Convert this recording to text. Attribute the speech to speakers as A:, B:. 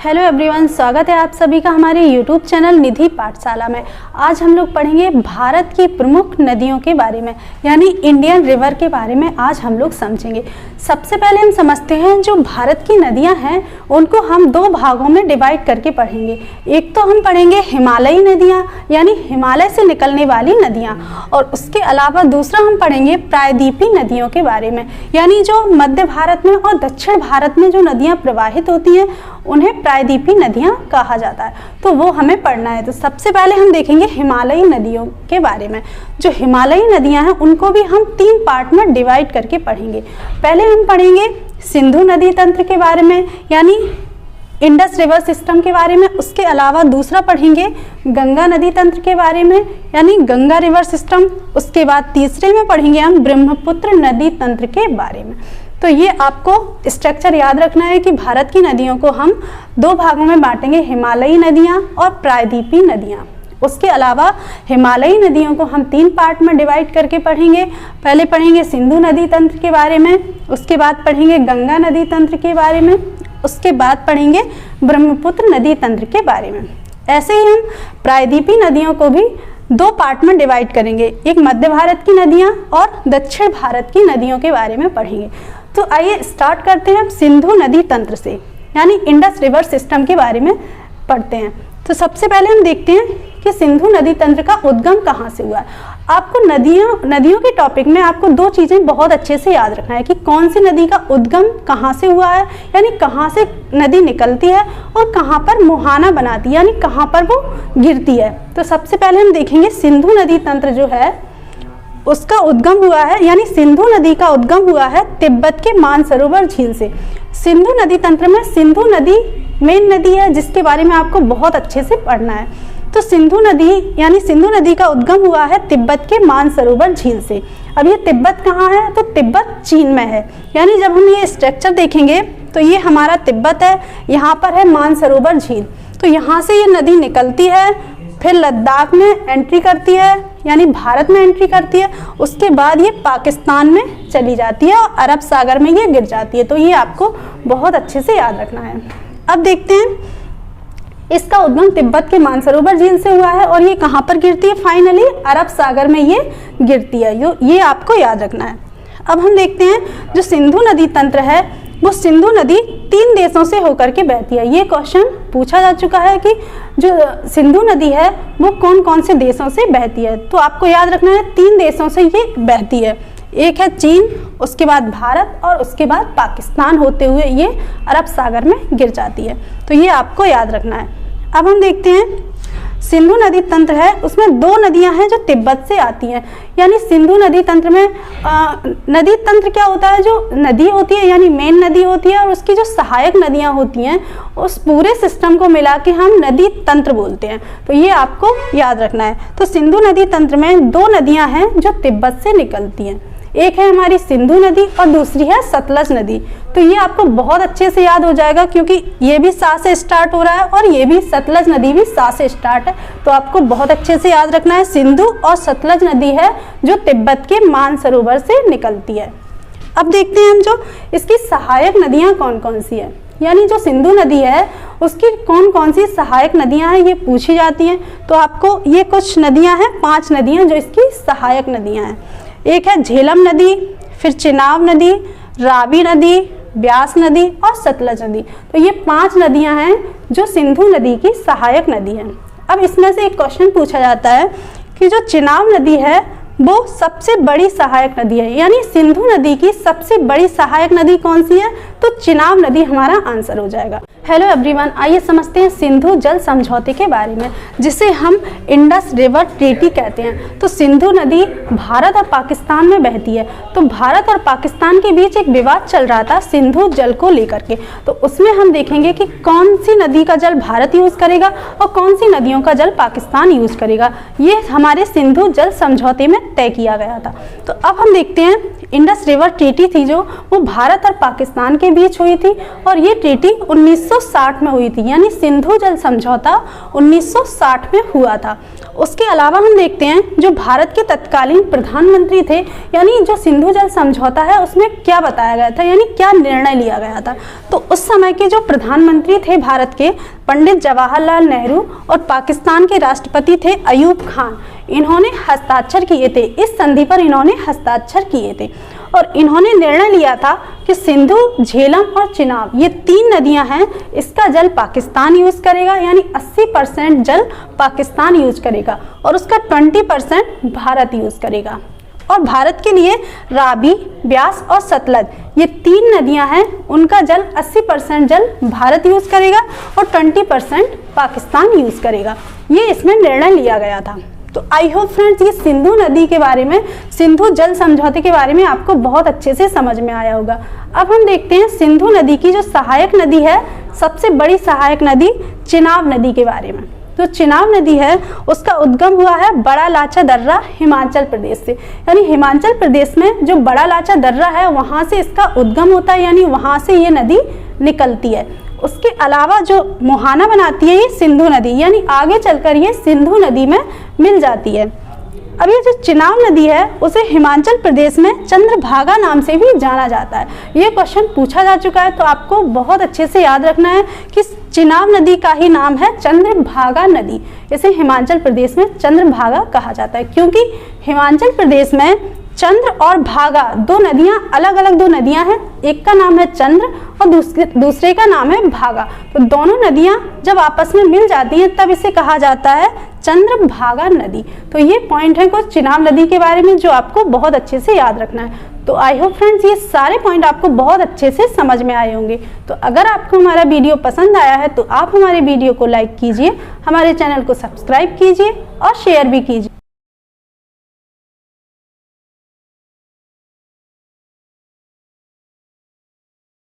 A: Hello everyone, स्वागत है आप सभी का हमारे यूट्यूब चैनल निधि पाठशाला में। आज हम लोग पढ़ेंगे भारत की प्रमुख नदियों के बारे में, यानी इंडियन रिवर के बारे में आज हम लोग समझेंगे। सबसे पहले हम समझते हैं जो भारत की नदियां हैं उनको हम दो भागों में डिवाइड करके पढ़ेंगे। एक तो हम पढ़ेंगे हिमालयी नदियाँ, यानी हिमालय से निकलने वाली नदियाँ, और उसके अलावा दूसरा हम पढ़ेंगे प्रायद्वीपीय नदियों के बारे में, यानी जो मध्य भारत में और दक्षिण भारत में जो नदियाँ प्रवाहित होती हैं उन्हें प्रायद्वीपीय नदियाँ कहा जाता है। तो वो हमें पढ़ना है। तो सबसे पहले हम देखेंगे हिमालयी नदियों के बारे में। जो हिमालयी नदियाँ हैं उनको भी हम तीन पार्ट में डिवाइड करके पढ़ेंगे। पहले हम पढ़ेंगे सिंधु नदी तंत्र के बारे में, यानी इंडस रिवर सिस्टम के बारे में। उसके अलावा दूसरा पढ़ेंगे गंगा नदी तंत्र के बारे में, यानी गंगा रिवर सिस्टम। उसके बाद तीसरे में पढ़ेंगे हम ब्रह्मपुत्र नदी तंत्र के बारे में। तो ये आपको स्ट्रक्चर याद रखना है कि भारत की नदियों को हम दो भागों में बांटेंगे, हिमालयी नदियाँ और प्रायद्वीपीय नदियाँ। उसके अलावा हिमालयी नदियों को हम तीन पार्ट में डिवाइड करके पढ़ेंगे। पहले पढ़ेंगे सिंधु नदी तंत्र के बारे में, उसके बाद पढ़ेंगे गंगा नदी तंत्र के बारे में, उसके बाद पढ़ेंगे ब्रह्मपुत्र नदी तंत्र के बारे में। ऐसे ही हम प्रायद्वीपीय नदियों को भी दो पार्ट में डिवाइड करेंगे, एक मध्य भारत की नदियाँ और दक्षिण भारत की नदियों के बारे में पढ़ेंगे। तो आइए स्टार्ट करते हैं सिंधु नदी तंत्र से, यानी इंडस रिवर सिस्टम के बारे में पढ़ते हैं। तो सबसे पहले हम देखते हैं कि सिंधु नदी तंत्र का उद्गम कहाँ से हुआ है। आपको नदियों के टॉपिक में आपको दो चीज़ें बहुत अच्छे से याद रखना है कि कौन सी नदी का उद्गम कहाँ से हुआ है, यानी कहाँ से नदी निकलती है, और कहाँ पर मुहाना बनाती है, यानी कहाँ पर वो गिरती है। तो सबसे पहले हम देखेंगे सिंधु नदी तंत्र जो है उसका उद्गम हुआ है, यानी सिंधु नदी का उद्गम हुआ है तिब्बत के मानसरोवर झील से। सिंधु नदी तंत्र में सिंधु नदी मेन नदी है जिसके बारे में आपको बहुत अच्छे से पढ़ना है। तो सिंधु नदी यानी सिंधु नदी का उद्गम हुआ है तिब्बत के मानसरोवर झील से। अब ये तिब्बत कहाँ है? तो तिब्बत चीन में है। यानी जब हम ये स्ट्रक्चर देखेंगे तो ये हमारा तिब्बत है, यहाँ पर है मानसरोवर झील। तो यहाँ से ये नदी निकलती है, फिर लद्दाख में एंट्री करती है, यानी भारत में एंट्री करती है। उसके बाद ये पाकिस्तान में चली जाती है और अरब सागर में ये गिर जाती है। तो ये आपको बहुत अच्छे से याद रखना है। अब देखते हैं इसका उद्गम तिब्बत के मानसरोवर झील से हुआ है और ये कहाँ पर गिरती है? फाइनली अरब सागर में ये गिरती है। ये आपको याद रखना है। अब हम देखते हैं जो सिंधु नदी तंत्र है वो सिंधु नदी तीन देशों से होकर के बहती है। ये क्वेश्चन पूछा जा चुका है कि जो सिंधु नदी है वो कौन कौन से देशों से बहती है। तो आपको याद रखना है तीन देशों से ये बहती है। एक है चीन, उसके बाद भारत और उसके बाद पाकिस्तान होते हुए ये अरब सागर में गिर जाती है। तो ये आपको याद रखना है। अब हम देखते हैं सिंधु नदी तंत्र है उसमें दो नदियां हैं जो तिब्बत से आती हैं। यानी सिंधु नदी तंत्र में नदी तंत्र क्या होता है? जो नदी होती है यानी मेन नदी होती है और उसकी जो सहायक नदियां होती हैं उस पूरे सिस्टम को मिला के हम नदी तंत्र बोलते हैं। तो ये आपको याद रखना है। तो सिंधु नदी तंत्र में दो नदियां हैं जो तिब्बत से निकलती हैं, एक है हमारी सिंधु नदी और दूसरी है सतलज नदी। तो ये आपको बहुत अच्छे से याद हो जाएगा क्योंकि ये भी सा से स्टार्ट हो रहा है और ये भी सतलज नदी भी सा से स्टार्ट है। तो आपको बहुत अच्छे से याद रखना है सिंधु और सतलज नदी है जो तिब्बत के मानसरोवर से निकलती है। अब देखते हैं हम जो इसकी सहायक नदियाँ कौन कौन सी है, यानी जो सिंधु नदी है उसकी कौन कौन सी सहायक नदियां हैं ये पूछी जाती हैं। तो आपको ये कुछ नदियां हैं, 5 नदियां जो इसकी सहायक नदियां हैं। एक है झेलम नदी, फिर चिनाब नदी, रावी नदी, ब्यास नदी और सतलज नदी। तो ये 5 नदियां हैं जो सिंधु नदी की सहायक नदी हैं। अब इसमें से एक क्वेश्चन पूछा जाता है कि जो चिनाब नदी है वो सबसे बड़ी सहायक नदी है, यानी सिंधु नदी की सबसे बड़ी सहायक नदी कौन सी है? तो चिनाब नदी हमारा आंसर हो जाएगा। हेलो एवरीवन, आइए समझते हैं सिंधु जल समझौते के बारे में जिसे हम इंडस रिवर ट्रीटी कहते हैं। तो सिंधु नदी भारत और पाकिस्तान में बहती है। तो भारत और पाकिस्तान के बीच एक विवाद चल रहा था सिंधु जल को लेकर के। तो उसमें हम देखेंगे कि कौन सी नदी का जल भारत यूज़ करेगा और कौन सी नदियों का जल पाकिस्तान यूज़ करेगा। ये हमारे सिंधु जल समझौते में तय किया गया था। तो अब हम देखते हैं इंडस रिवर ट्रीटी थी जो, वो भारत और पाकिस्तान के बीच हुई थी और ये ट्रीटी 1960 में हुई थी, यानी सिंधु जल समझौता 1960 में हुआ था। उसके अलावा हम देखते हैं जो भारत के तत्कालीन प्रधानमंत्री थे, यानी जो सिंधु जल समझौता है उसमें क्या बताया गया था, यानी क्या निर्णय लिया गया था। तो उस समय के जो प्रधानमंत्री थे भारत के, पंडित जवाहरलाल नेहरू, और पाकिस्तान के राष्ट्रपति थे अयूब खान। इन्होंने हस्ताक्षर किए थे, इस संधि पर इन्होंने हस्ताक्षर किए थे और इन्होंने निर्णय लिया था कि सिंधु, झेलम और चिनाब, ये 3 नदियां हैं, इसका जल पाकिस्तान यूज करेगा, यानी 80% जल पाकिस्तान यूज करेगा और उसका 20% भारत यूज करेगा। और भारत के लिए रावी, ब्यास और सतलज, ये 3 नदियां हैं, उनका जल 80% जल भारत यूज करेगा और 20% पाकिस्तान यूज करेगा। ये इसमें निर्णय लिया गया था। तो आई होप फ्रेंड्स, ये सिंधु नदी के बारे में, सिंधु जल समझौते के बारे में आपको बहुत अच्छे से समझ में आया होगा। अब हम देखते हैं सिंधु नदी की जो सहायक नदी है, सबसे बड़ी सहायक नदी चिनाब नदी के बारे में। जो चिनाब नदी है उसका उद्गम हुआ है बड़ा लाचा दर्रा, हिमाचल प्रदेश से, यानी हिमाचल प्रदेश में जो बड़ा लाचा दर्रा है वहाँ से इसका उद्गम होता है, यानी वहाँ से ये नदी निकलती है। उसके अलावा जो मुहाना बनाती है ये सिंधु नदी, यानी आगे चलकर ये सिंधु नदी में मिल जाती है। अब ये जो चिनाब नदी है उसे हिमाचल प्रदेश में चंद्रभागा नाम से भी जाना जाता है। ये क्वेश्चन पूछा जा चुका है, तो आपको बहुत अच्छे से याद रखना है कि चिनाब नदी का ही नाम है चंद्रभागा नदी। इसे हिमाचल प्रदेश में चंद्रभागा कहा जाता है, क्योंकि हिमाचल प्रदेश में चंद्र और भागा 2 नदियां, अलग अलग 2 नदियां हैं, एक का नाम है चंद्र और दूसरे का नाम है भागा। तो दोनों नदियां जब आपस में मिल जाती हैं तब इसे कहा जाता है चंद्रभागा नदी। तो ये पॉइंट है कुछ चिनाब नदी के बारे में जो आपको बहुत अच्छे से याद रखना है। तो आई होप फ्रेंड्स, ये सारे पॉइंट आपको बहुत अच्छे से समझ में आए होंगे। तो अगर आपको हमारा वीडियो पसंद आया है तो आप हमारे वीडियो को लाइक कीजिए, हमारे चैनल को सब्सक्राइब कीजिए और शेयर भी कीजिए।